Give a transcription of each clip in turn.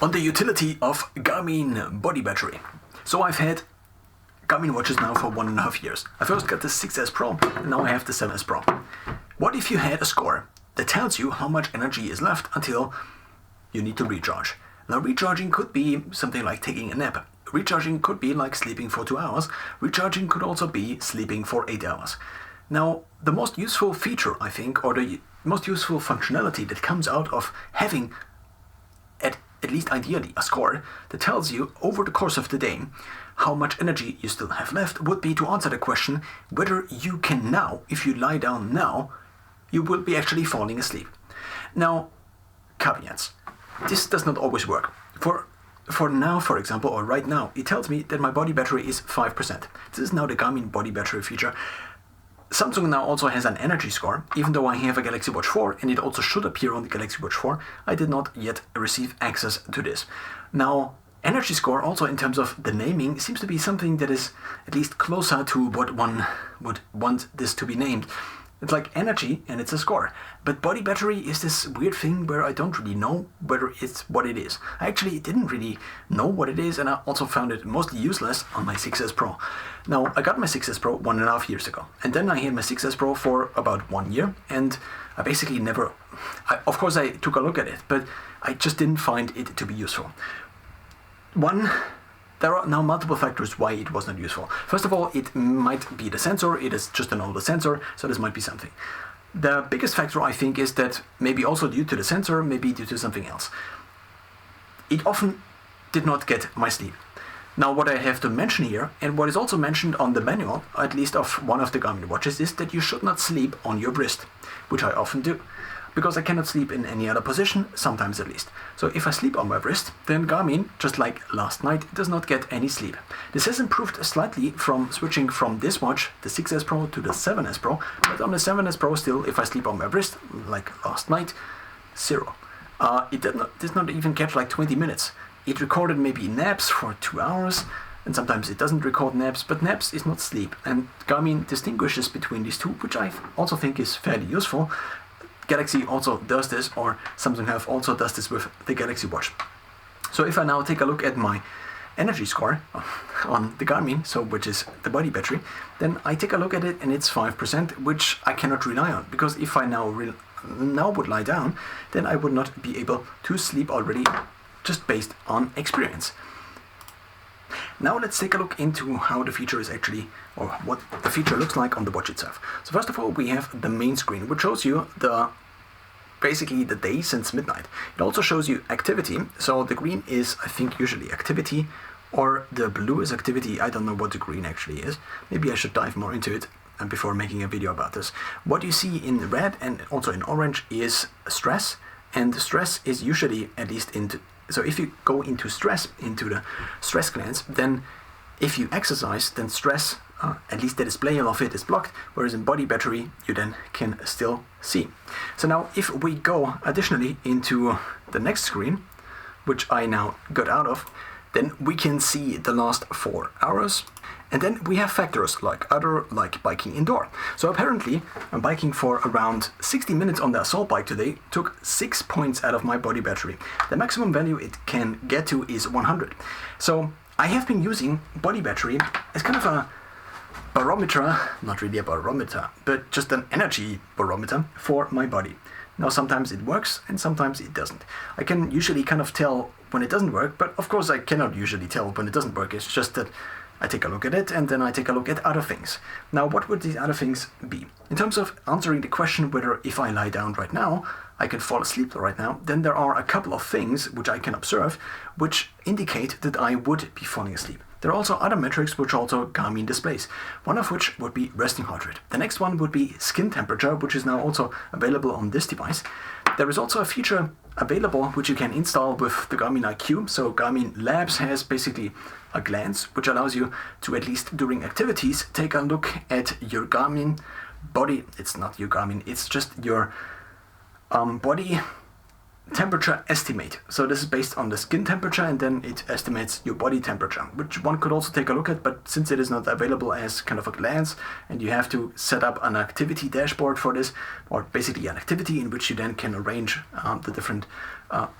on the utility of Garmin body battery. So I've had Garmin watches now for 1.5 years. I first got the 6S Pro, and now I have the 7S Pro. What if you had a score that tells you how much energy is left until you need to recharge? Now recharging could be something like taking a nap. Recharging could be like sleeping for 2 hours. Recharging could also be sleeping for 8 hours. Now, the most useful feature, I think, or the most useful functionality that comes out of having, at least ideally, a score that tells you over the course of the day how much energy you still have left would be to answer the question whether you can now, if you lie down now, you will be actually falling asleep. Now, caveats. This does not always work. For now, for example, or right now, it tells me that my body battery is 5%. This is now the Garmin body battery feature. Samsung now also has an energy score, even though I have a Galaxy Watch 4 and it also should appear on the Galaxy Watch 4, I did not yet receive access to this. Now, energy score also in terms of the naming seems to be something that is at least closer to what one would want this to be named. It's like energy and it's a score. But body battery is this weird thing where I don't really know whether it's what it is. I actually didn't really know what it is, and I also found it mostly useless on my 6S Pro. Now, I got my 6S Pro 1.5 years ago, and then I had my 6S Pro for about 1 year, and I basically never... of course I took a look at it, but I just didn't find it to be useful. There are now multiple factors why it was not useful. First of all, it might be the sensor. It is just an older sensor, so this might be something. The biggest factor, I think, is that maybe also due to the sensor, maybe due to something else. It often did not get my sleep. Now, what I have to mention here, and what is also mentioned on the manual, at least of one of the Garmin watches, is that you should not sleep on your wrist, which I often do, because I cannot sleep in any other position, sometimes at least. So if I sleep on my wrist, then Garmin, just like last night, does not get any sleep. This has improved slightly from switching from this watch, the 6S Pro, to the 7S Pro, but on the 7S Pro still, if I sleep on my wrist, like last night, 0. It does not even catch like 20 minutes. It recorded maybe naps for 2 hours, and sometimes it doesn't record naps, but naps is not sleep, and Garmin distinguishes between these two, which I also think is fairly useful. Galaxy also does this, or Samsung Health also does this with the Galaxy Watch. So if I now take a look at my energy score on the Garmin, which is the body battery, then I take a look at it and it's 5%, which I cannot rely on, because if I now would lie down, then I would not be able to sleep already, just based on experience. Now let's take a look into how the feature is actually, or what the feature looks like on the watch itself. So first of all, we have the main screen, which shows you basically the day since midnight. It also shows you activity. So the green is, I think, usually activity, or the blue is activity. I don't know what the green actually is. Maybe I should dive more into it before making a video about this. What you see in red and also in orange is stress, and stress is usually, at least so if you go into stress, into the stress glands, then if you exercise, then stress, at least the display of it is blocked, whereas in body battery, you then can still see. So now if we go additionally into the next screen, which I now got out of, then we can see the last 4 hours. And then we have factors like biking indoor. So apparently, biking for around 60 minutes on the assault bike today took 6 points out of my body battery. The maximum value it can get to is 100. So I have been using body battery as kind of a barometer, not really a barometer, but just an energy barometer for my body. Now sometimes it works and sometimes it doesn't. I can usually kind of tell when it doesn't work, but of course I cannot usually tell when it doesn't work. It's just that I take a look at it and then I take a look at other things. Now, what would these other things be? In terms of answering the question whether if I lie down right now, I can fall asleep right now, then there are a couple of things which I can observe which indicate that I would be falling asleep. There are also other metrics which also Garmin displays, one of which would be resting heart rate. The next one would be skin temperature, which is now also available on this device. There is also a feature available which you can install with the Garmin IQ. So Garmin Labs has basically a glance which allows you to, at least during activities, take a look at your Garmin body. It's not your Garmin, it's just your body temperature estimate. So this is based on the skin temperature, and then it estimates your body temperature, which one could also take a look at, but since it is not available as kind of a glance, and you have to set up an activity dashboard for this, or basically an activity in which you then can arrange the different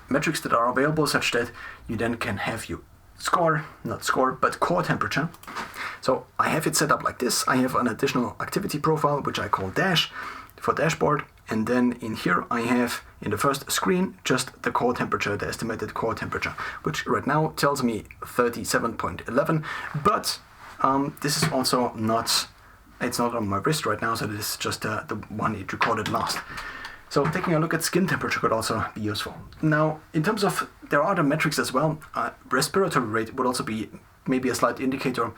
metrics that are available, such that you then can have your core temperature. So I have it set up like this. I have an additional activity profile, which I call dash for dashboard. And then in here I have in the first screen just the core temperature, the estimated core temperature, which right now tells me 37.11. But this is also it's not on my wrist right now, so this is just the one it recorded last. So taking a look at skin temperature could also be useful. Now, in terms of, there are other metrics as well. Respiratory rate would also be maybe a slight indicator.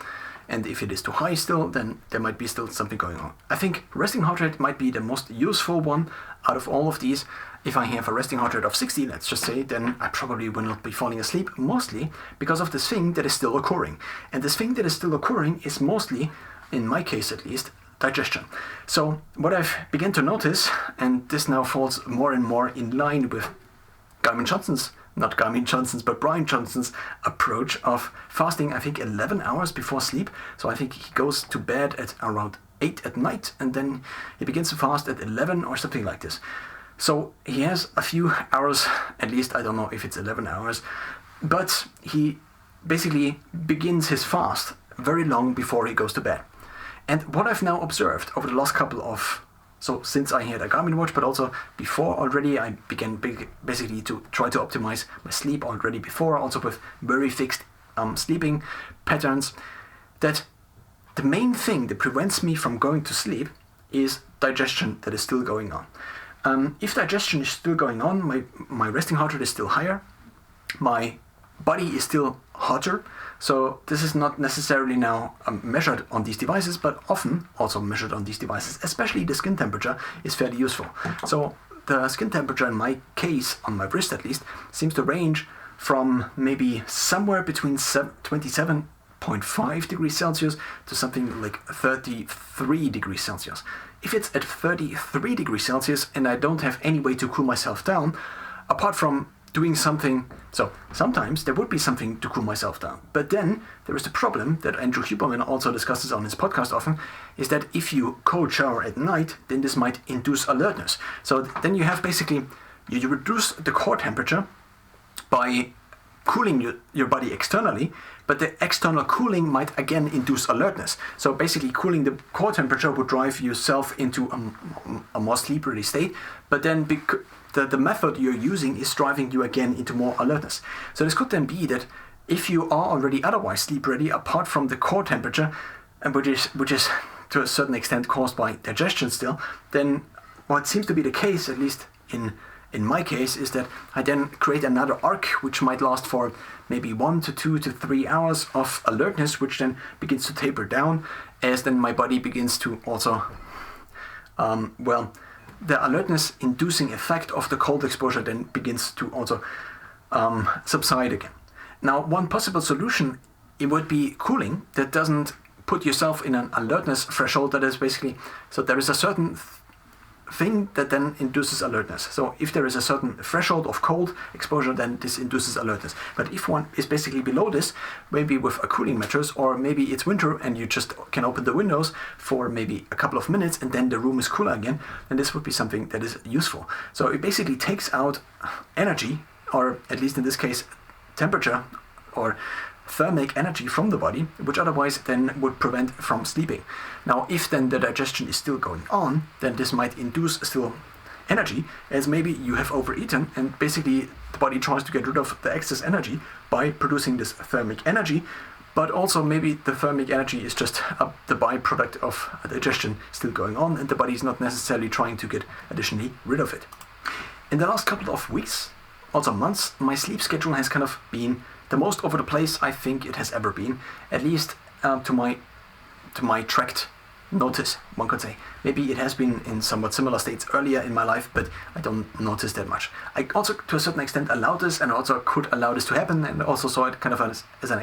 And if it is too high still, then there might be still something going on. I think resting heart rate might be the most useful one out of all of these. If I have a resting heart rate of 60, let's just say, then I probably will not be falling asleep, mostly because of this thing that is still occurring. And this thing that is still occurring is mostly, in my case at least, digestion. So what I've begun to notice, and this now falls more and more in line with Brian Johnson's approach of fasting, I think 11 hours before sleep. So I think he goes to bed at around 8 at night, and then he begins to fast at 11 or something like this. So he has a few hours, at least, I don't know if it's 11 hours, but he basically begins his fast very long before he goes to bed. And what I've now observed over the last so since I had a Garmin watch, but also before already, I began basically to try to optimize my sleep already before, also with very fixed sleeping patterns, that the main thing that prevents me from going to sleep is digestion that is still going on. If digestion is still going on, my resting heart rate is still higher, my body is still hotter. So this is not necessarily now measured on these devices, but often also measured on these devices, especially the skin temperature is fairly useful. So the skin temperature in my case, on my wrist at least, seems to range from maybe somewhere between 27.5 degrees Celsius to something like 33 degrees Celsius. If it's at 33 degrees Celsius and I don't have any way to cool myself down, apart from doing something, so sometimes there would be something to cool myself down. But then there is the problem that Andrew Huberman also discusses on his podcast often, is that if you cold shower at night, then this might induce alertness. So then you have basically, you reduce the core temperature by cooling your body externally, but the external cooling might again induce alertness. So basically cooling the core temperature would drive yourself into a more sleep-ready state, but then the method you're using is driving you again into more alertness. So this could then be that if you are already otherwise sleep-ready, apart from the core temperature, and which is to a certain extent caused by digestion still, then what seems to be the case, at least in my case, is that I then create another arc which might last for maybe 1 to 2 to 3 hours of alertness, which then begins to taper down as then my body begins to also, the alertness inducing effect of the cold exposure then begins to also subside again. Now, one possible solution, it would be cooling that doesn't put yourself in an alertness threshold that is basically, so there is a certain thing that then induces alertness. So if there is a certain threshold of cold exposure, then this induces alertness. But if one is basically below this, maybe with a cooling measures, or maybe it's winter and you just can open the windows for maybe a couple of minutes and then the room is cooler again, then this would be something that is useful. So it basically takes out energy, or at least in this case, temperature or thermic energy from the body, which otherwise then would prevent from sleeping. Now, if then the digestion is still going on, then this might induce still energy, as maybe you have overeaten and basically the body tries to get rid of the excess energy by producing this thermic energy, but also maybe the thermic energy is just the byproduct of digestion still going on and the body is not necessarily trying to get additionally rid of it. In the last couple of weeks, also months, my sleep schedule has kind of been the most over the place I think it has ever been, at least to my tracked notice, one could say. Maybe it has been in somewhat similar states earlier in my life, but I don't notice that much. I also, to a certain extent, allowed this and also could allow this to happen, and also saw it kind of as an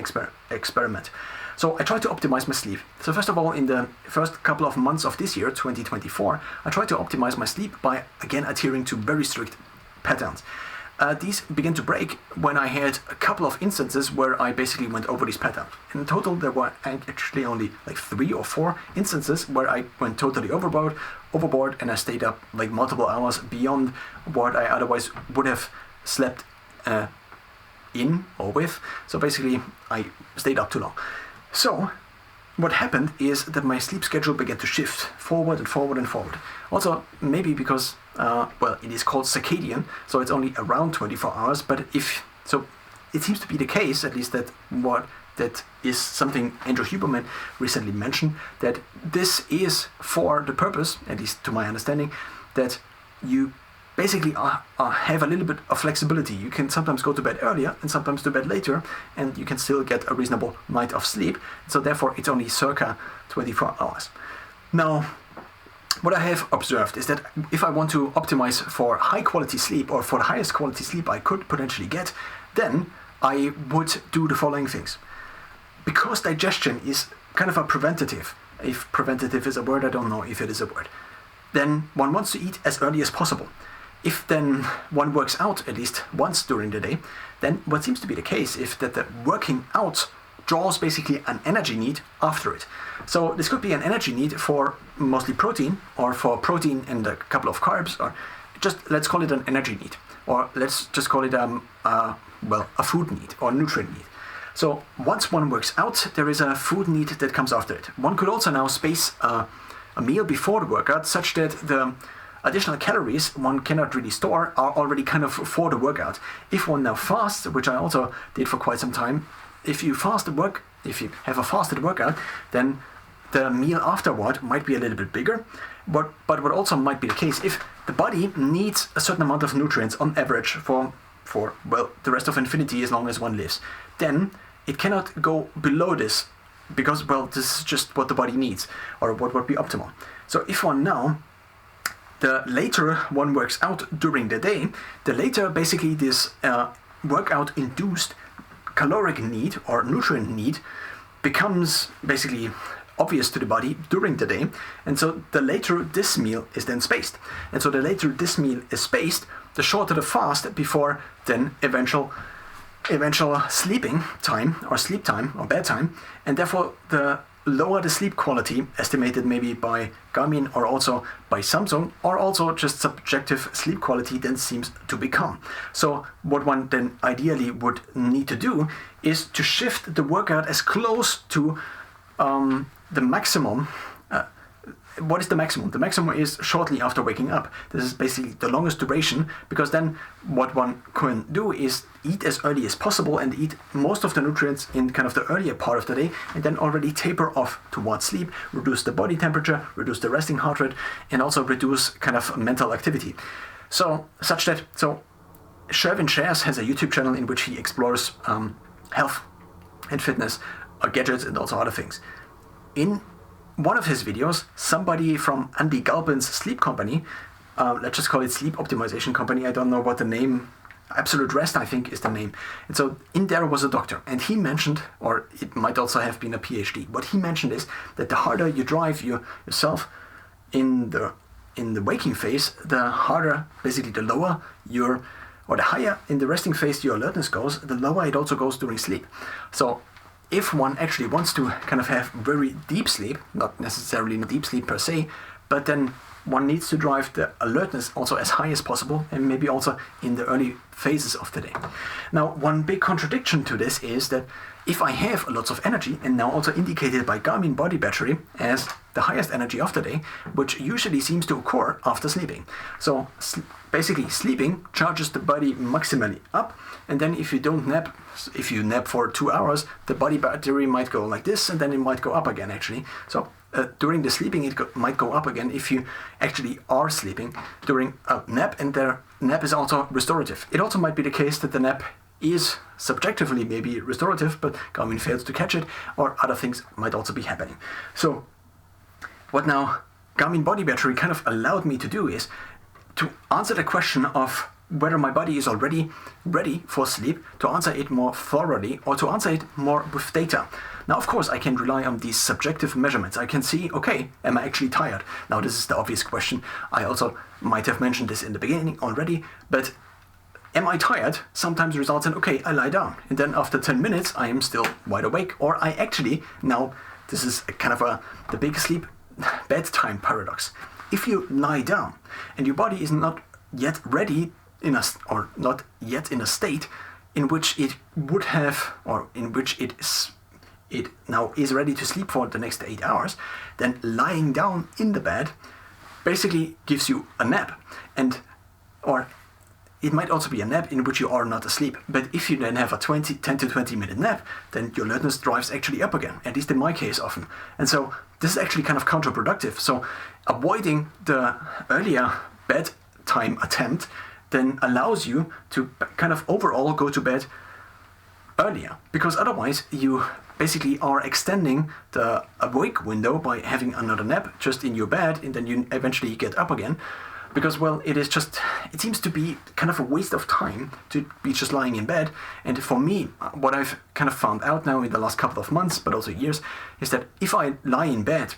experiment. So I tried to optimize my sleep. So first of all, in the first couple of months of this year, 2024, I tried to optimize my sleep by, again, adhering to very strict patterns. these began to break when I had a couple of instances where I basically went over this pattern. In total, there were actually only like 3 or 4 instances where I went totally overboard, and I stayed up like multiple hours beyond what I otherwise would have slept in or with. So basically, I stayed up too long. So what happened is that my sleep schedule began to shift forward and forward and forward. Also, maybe because, it is called circadian, so it's only around 24 hours, but it seems to be the case, at least that is something Andrew Huberman recently mentioned, that this is for the purpose, at least to my understanding, that you basically have a little bit of flexibility. You can sometimes go to bed earlier and sometimes to bed later, and you can still get a reasonable night of sleep. So therefore, it's only circa 24 hours. Now, what I have observed is that if I want to optimize for high quality sleep, or for the highest quality sleep I could potentially get, then I would do the following things. Because digestion is kind of a preventative, if preventative is a word, I don't know if it is a word, then one wants to eat as early as possible. If then one works out at least once during the day, then what seems to be the case is that the working out draws basically an energy need after it. So this could be an energy need for mostly protein, or for protein and a couple of carbs, or just let's call it an energy need, or let's just call it a food need or nutrient need. So once one works out, there is a food need that comes after it. One could also now space a meal before the workout such that the additional calories one cannot really store are already kind of for the workout. If one now fasts, which I also did for quite some time, if you have a fasted workout, then the meal afterward might be a little bit bigger. But what also might be the case, if the body needs a certain amount of nutrients on average for the rest of infinity as long as one lives, then it cannot go below this, because this is just what the body needs, or what would be optimal. So if one now, the later one works out during the day, the later basically this workout induced caloric need or nutrient need becomes basically obvious to the body during the day, and so the later this meal is then spaced. And so the later this meal is spaced, the shorter the fast before then eventual sleeping time or sleep time or bedtime, and therefore the lower the sleep quality, estimated maybe by Garmin or also by Samsung, or also just subjective sleep quality then seems to become. So what one then ideally would need to do is to shift the workout as close to the maximum. What is the maximum? The maximum is shortly after waking up. This is basically the longest duration, because then what one can do is eat as early as possible and eat most of the nutrients in kind of the earlier part of the day, and then already taper off towards sleep, reduce the body temperature, reduce the resting heart rate, and also reduce kind of mental activity. So Shervin Shares has a YouTube channel in which he explores health and fitness, gadgets, and also other things. In one of his videos, somebody from Andy Galpin's sleep company, let's just call it Sleep Optimization Company, I don't know what the name, Absolute Rest I think is the name. And so in there was a doctor, and he mentioned, or it might also have been a PhD, what he mentioned is that the harder you drive yourself in the waking phase, the harder, basically the lower the higher in the resting phase your alertness goes, the lower it also goes during sleep. So if one actually wants to kind of have very deep sleep, not necessarily in deep sleep per se, but then one needs to drive the alertness also as high as possible, and maybe also in the early phases of the day. Now, one big contradiction to this is that if I have lots of energy, and now also indicated by Garmin Body Battery as the highest energy of the day, which usually seems to occur after sleeping. So basically sleeping charges the body maximally up, and then if you nap for 2 hours, the body battery might go like this, and then it might go up again actually. So during the sleeping it might go up again if you actually are sleeping during a nap, and the nap is also restorative. It also might be the case that the nap is subjectively maybe restorative, but Garmin fails to catch it, or other things might also be happening. So what now Garmin Body Battery kind of allowed me to do is to answer the question of whether my body is already ready for sleep, to answer it more thoroughly, or to answer it more with data. Now, of course, I can rely on these subjective measurements. I can see, okay, am I actually tired? Now, this is the obvious question. I also might have mentioned this in the beginning already, but am I tired? Sometimes results in, okay, I lie down. And then after 10 minutes, I am still wide awake. Or I actually, now, this is kind of the big sleep bedtime paradox. If you lie down and your body is not yet ready or not yet in a state in which it would have, or in which it now is ready to sleep for the next 8 hours, then lying down in the bed basically gives you a nap. Or it might also be a nap in which you are not asleep. But if you then have a 10 to 20 minute nap, then your alertness drives actually up again, at least in my case often. And so this is actually kind of counterproductive. So avoiding the earlier bedtime attempt then allows you to kind of overall go to bed earlier, because otherwise you basically are extending the awake window by having another nap just in your bed, and then you eventually get up again. Because, well, it seems to be kind of a waste of time to be just lying in bed. And for me, what I've kind of found out now in the last couple of months, but also years, is that if I lie in bed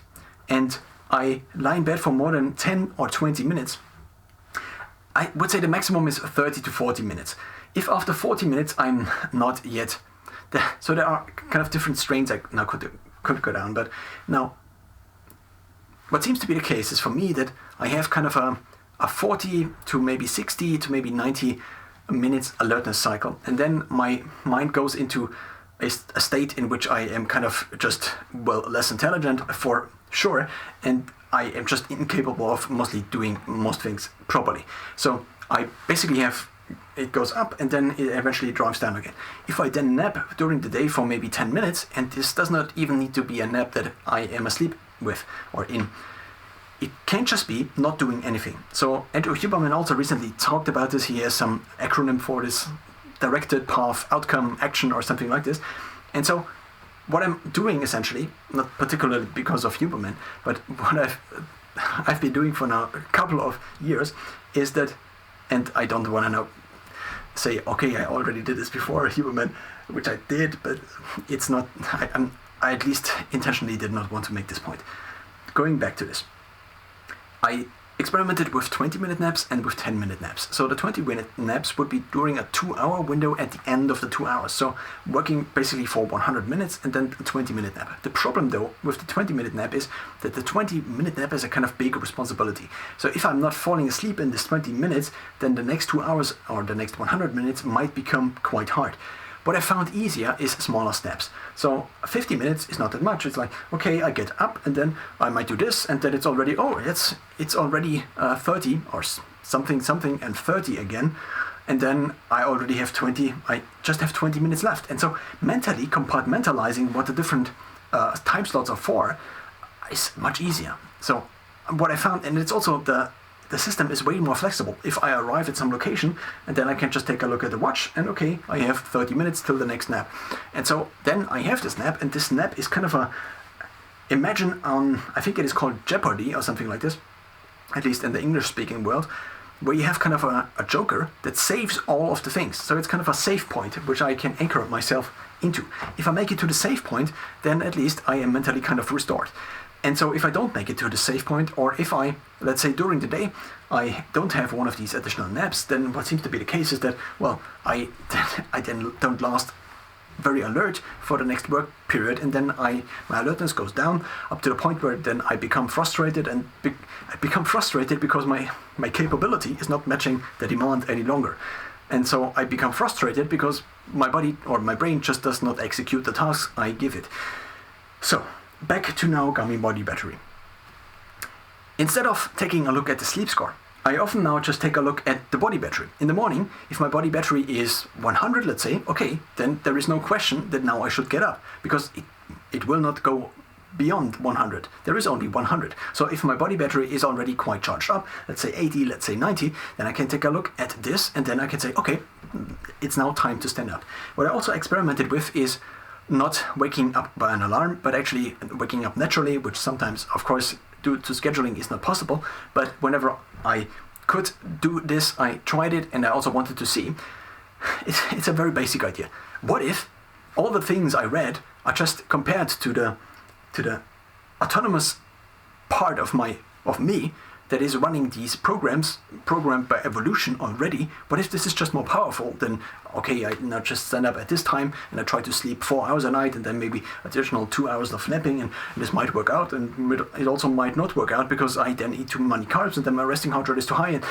and I lie in bed for more than 10 or 20 minutes, I would say the maximum is 30 to 40 minutes. If after 40 minutes I'm not yet, so there are kind of different strains I now could go down, but now what seems to be the case is for me that I have kind of a 40 to maybe 60 to maybe 90 minutes alertness cycle, and then my mind goes into a state in which I am kind of just, well, less intelligent for sure, and I am just incapable of mostly doing most things properly. So I basically have, it goes up and then it eventually drops down again. If I then nap during the day for maybe 10 minutes, and this does not even need to be a nap that I am asleep with or in, it can just be not doing anything. So Andrew Huberman also recently talked about this. He has some acronym for this: directed path, outcome, action, or something like this. And so what I'm doing essentially, not particularly because of Huberman, but what I've been doing for now a couple of years is that, and I don't want to now say, okay, I already did this before Huberman, which I did, but it's not, I at least intentionally did not want to make this point. Going back to this, I experimented with 20-minute naps and with 10-minute naps. So the 20-minute naps would be during a 2-hour window at the end of the 2 hours. So working basically for 100 minutes and then a 20-minute nap. The problem though with the 20-minute nap is that the 20-minute nap is a kind of big responsibility. So if I'm not falling asleep in this 20 minutes, then the next 2 hours or the next 100 minutes might become quite hard. What I found easier is smaller steps. So 50 minutes is not that much. It's like, okay, I get up and then I might do this, and then it's already, it's already 30 or something and 30 again. And then I already have 20, I just have 20 minutes left. And so mentally compartmentalizing what the different time slots are for is much easier. So what I found, and it's also the system is way more flexible. If I arrive at some location and then I can just take a look at the watch and okay, I have 30 minutes till the next nap. And so then I have this nap, and this nap is kind of imagine I think it is called Jeopardy or something like this, at least in the English speaking world, where you have kind of a joker that saves all of the things. So it's kind of a save point which I can anchor myself into. If I make it to the save point, then at least I am mentally kind of restored. And so if I don't make it to the save point, or if I, let's say during the day, I don't have one of these additional naps, then what seems to be the case is that, well, I then don't last very alert for the next work period, and then my alertness goes down up to the point where then I become frustrated, and I become frustrated because my capability is not matching the demand any longer. And so I become frustrated because my body or my brain just does not execute the tasks I give it. So, back to now Garmin Body Battery. Instead of taking a look at the sleep score, I often now just take a look at the body battery. In the morning, if my body battery is 100, let's say, okay, then there is no question that now I should get up, because it will not go beyond 100. There is only 100. So if my body battery is already quite charged up, let's say 80, let's say 90, then I can take a look at this, and then I can say, okay, it's now time to stand up. What I also experimented with is not waking up by an alarm, but actually waking up naturally, which sometimes, of course, due to scheduling is not possible. But whenever I could do this, I tried it, and I also wanted to see. It's a very basic idea. What if all the things I read are just compared to the autonomous part of me that is running these programs, programmed by evolution already. What if this is just more powerful? Then, okay, I now just stand up at this time and I try to sleep 4 hours a night and then maybe additional 2 hours of napping, and this might work out, and it also might not work out because I then eat too many carbs and then my resting heart rate is too high. And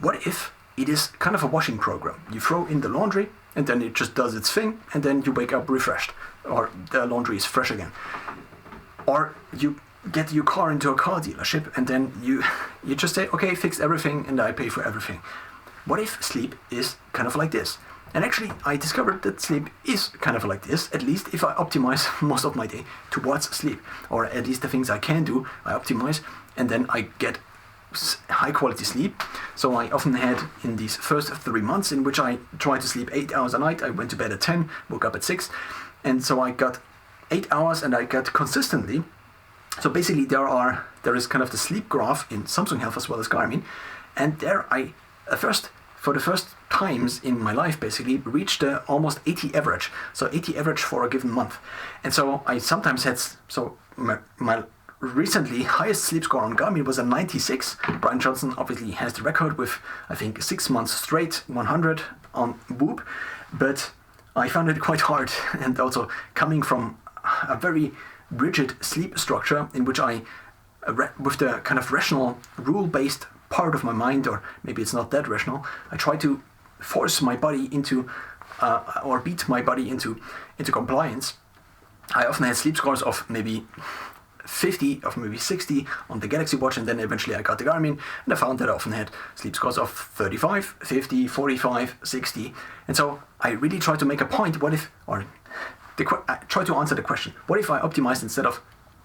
what if it is kind of a washing program? You throw in the laundry and then it just does its thing, and then you wake up refreshed, or the laundry is fresh again. Or you get your car into a car dealership and then you just say, okay, fix everything and I pay for everything. What if sleep is kind of like this? And actually, I discovered that sleep is kind of like this, at least if I optimize most of my day towards sleep, or at least the things I can do, I optimize, and then I get high quality sleep. So I often had in these first 3 months in which I tried to sleep 8 hours a night. I went to bed at 10, woke up at 6, and so I got 8 hours and I got consistently. So basically there is kind of the sleep graph in Samsung Health as well as Garmin, and there I for the first times in my life basically reached almost 80 average. So 80 average for a given month. And so I sometimes had, my recently highest sleep score on Garmin was a 96. Brian Johnson obviously has the record with, I think, 6 months straight 100 on Whoop, but I found it quite hard, and also coming from a very rigid sleep structure in which I, with the kind of rational rule-based part of my mind, or maybe it's not that rational, I try to force my body into, or beat my body into compliance. I often had sleep scores of maybe 50, of maybe 60 on the Galaxy Watch, and then eventually I got the Garmin, and I found that I often had sleep scores of 35, 50, 45, 60. And so I really try to make a point, I try to answer the question, what if I optimized instead of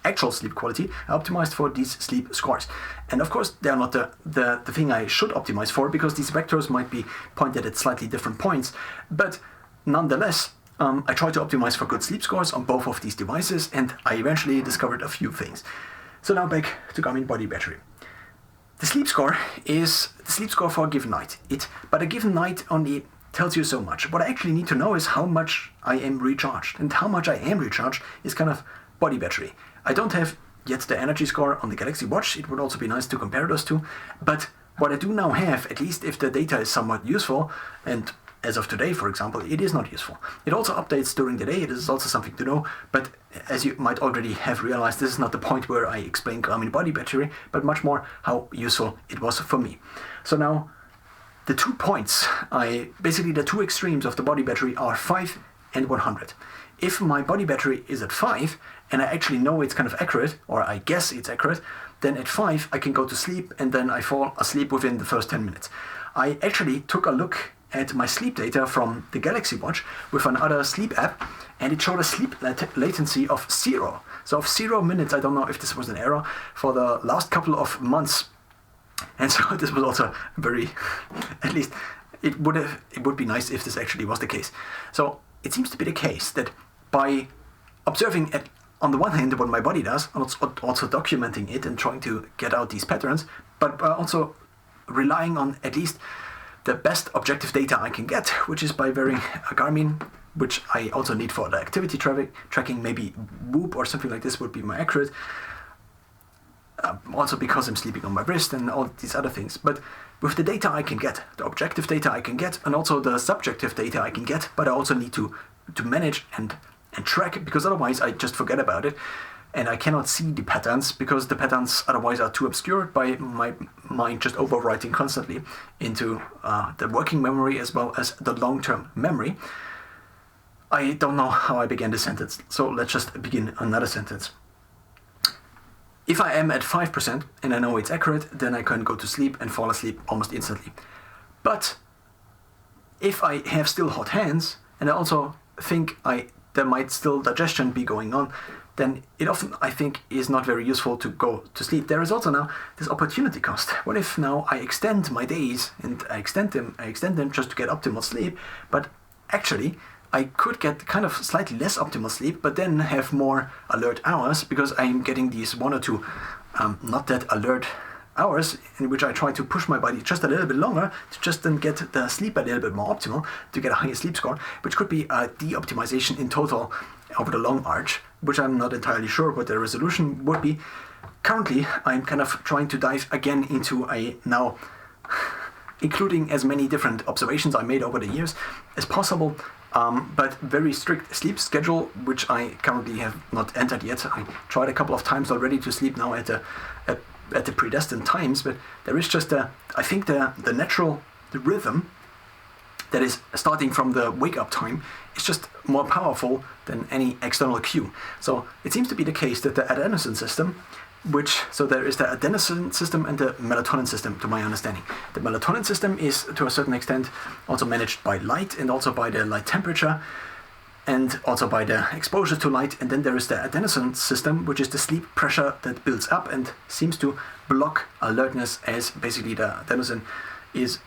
actual sleep quality, I optimized for these sleep scores? And of course, they are not the thing I should optimize for, because these vectors might be pointed at slightly different points. But nonetheless, I try to optimize for good sleep scores on both of these devices, and I eventually discovered a few things. So now back to Garmin Body Battery. The sleep score is the sleep score for a given night. But a given night only tells you so much. What I actually need to know is how much I am recharged, and how much I am recharged is kind of body battery. I don't have yet the energy score on the Galaxy Watch. It would also be nice to compare those two. But what I do now have, at least if the data is somewhat useful, and as of today, for example, it is not useful. It also updates during the day. It is also something to know. But as you might already have realized, this is not the point where I explain Garmin Body Battery, but much more how useful it was for me. So now, the 2 points, basically the 2 extremes of the body battery are 5 and 100. If my body battery is at 5, and I actually know it's kind of accurate, or I guess it's accurate, then at 5 I can go to sleep, and then I fall asleep within the first 10 minutes. I actually took a look at my sleep data from the Galaxy Watch with another sleep app, and it showed a sleep latency of 0. So of 0 minutes, I don't know if this was an error, for the last couple of months. And so this was also very, at least it would be nice if this actually was the case. So it seems to be the case that by observing on the one hand what my body does, and also documenting it and trying to get out these patterns, but also relying on at least the best objective data I can get, which is by wearing a Garmin, which I also need for the activity tracking, maybe Whoop or something like this would be more accurate. Also because I'm sleeping on my wrist and all these other things. But with the data I can get, the objective data I can get, and also the subjective data I can get, but I also need to manage and track, because otherwise I just forget about it, and I cannot see the patterns, because the patterns otherwise are too obscured by my mind just overwriting constantly into the working memory as well as the long-term memory. I don't know how I began this sentence, so let's just begin another sentence. If I am at 5% and I know it's accurate, then I can go to sleep and fall asleep almost instantly. But if I have still hot hands, and I also think there might still digestion be going on, then it often, I think, is not very useful to go to sleep. There is also now this opportunity cost. What if now I extend my days and I extend them just to get optimal sleep, but actually I could get kind of slightly less optimal sleep, but then have more alert hours, because I'm getting these 1 or 2 not that alert hours in which I try to push my body just a little bit longer to just then get the sleep a little bit more optimal to get a higher sleep score, which could be a de-optimization in total over the long arch, which I'm not entirely sure what the resolution would be. currently I'm kind of trying to dive again into a now including as many different observations I made over the years as possible, but very strict sleep schedule, which I currently have not entered yet. I tried a couple of times already to sleep now at the predestined times, but there is just I think the rhythm that is starting from the wake-up time is just more powerful than any external cue. So it seems to be the case that the adenosine system, so there is the adenosine system and the melatonin system, to my understanding. The melatonin system is, to a certain extent, also managed by light and also by the light temperature and also by the exposure to light. And then there is the adenosine system, which is the sleep pressure that builds up and seems to block alertness as basically the adenosine is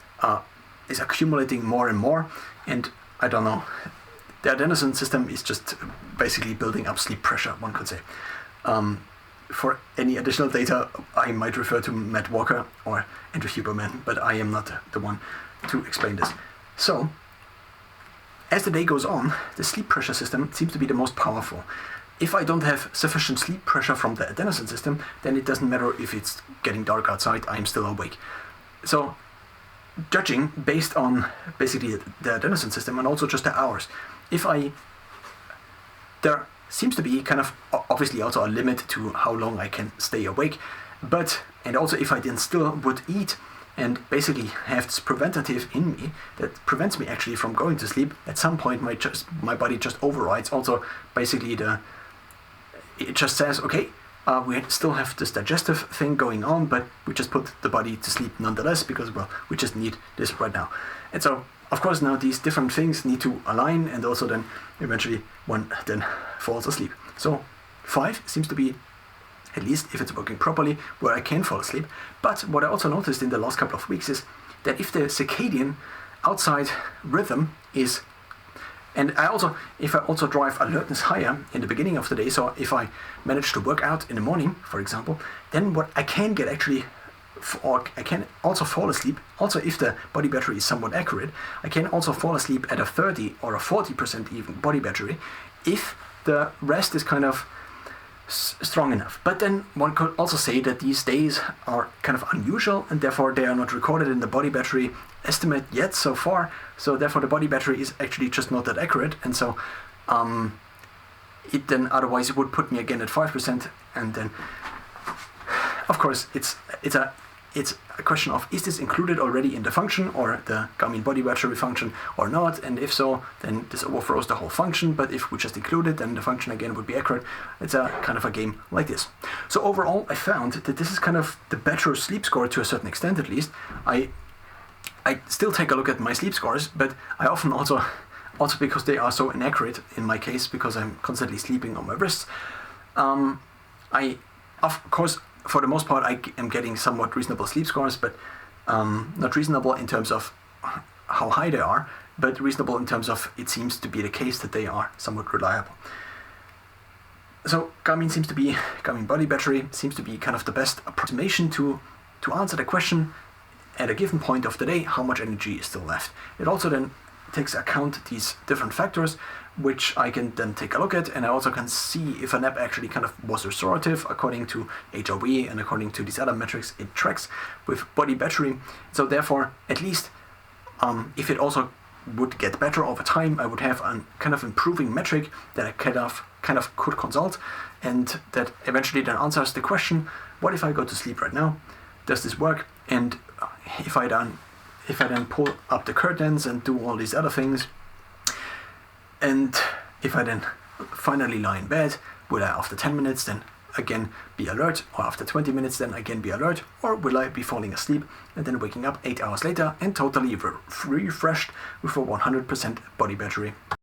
accumulating more and more. And I don't know, the adenosine system is just basically building up sleep pressure, one could say. For any additional data, I might refer to Matt Walker or Andrew Huberman, but I am not the one to explain this. So, as the day goes on, the sleep pressure system seems to be the most powerful. If I don't have sufficient sleep pressure from the adenosine system, then it doesn't matter if it's getting dark outside, I'm still awake. So, judging based on basically the adenosine system and also just the hours, there seems to be kind of obviously also a limit to how long I can stay awake, and also if I then still would eat and basically have this preventative in me that prevents me actually from going to sleep, at some point my body just overrides also basically it just says, okay, we still have this digestive thing going on, but we just put the body to sleep nonetheless because, well, we just need this right now. And so, of course, now these different things need to align, and also then eventually one then falls asleep. So 5 seems to be, at least if it's working properly, where I can fall asleep. But what I also noticed in the last couple of weeks is that if the circadian outside rhythm is, and if I also drive alertness higher in the beginning of the day, so if I manage to work out in the morning, for example, then what I can get actually, or I can also fall asleep, also if the body battery is somewhat accurate, I can also fall asleep at a 30 or a 40% even body battery if the rest is kind of strong enough. But then one could also say that these days are kind of unusual and therefore they are not recorded in the body battery estimate yet so far, so therefore the body battery is actually just not that accurate, and so otherwise it would put me again at 5%, and then of course it's a question of, is this included already in the function or the Garmin body battery function or not, and if so, then this overthrows the whole function, but if we just include it, then the function again would be accurate. It's a kind of a game like this. So overall, I found that this is kind of the better sleep score to a certain extent, at least. I still take a look at my sleep scores, but I often also because they are so inaccurate in my case, because I'm constantly sleeping on my wrists, I, of course, for the most part, I am getting somewhat reasonable sleep scores, but not reasonable in terms of how high they are, but reasonable in terms of it seems to be the case that they are somewhat reliable. So Garmin body battery seems to be kind of the best approximation to answer the question at a given point of the day, how much energy is still left. It also then takes account these different factors, which I can then take a look at, and I also can see if a nap actually kind of was restorative according to HRV and according to these other metrics it tracks with body battery. So therefore, at least if it also would get better over time, I would have a kind of improving metric that I kind of could consult, and that eventually then answers the question, what if I go to sleep right now? Does this work? And if I then pull up the curtains and do all these other things, and if I then finally lie in bed, will I after 10 minutes then again be alert, or after 20 minutes then again be alert, or will I be falling asleep and then waking up 8 hours later and totally refreshed with a 100% body battery?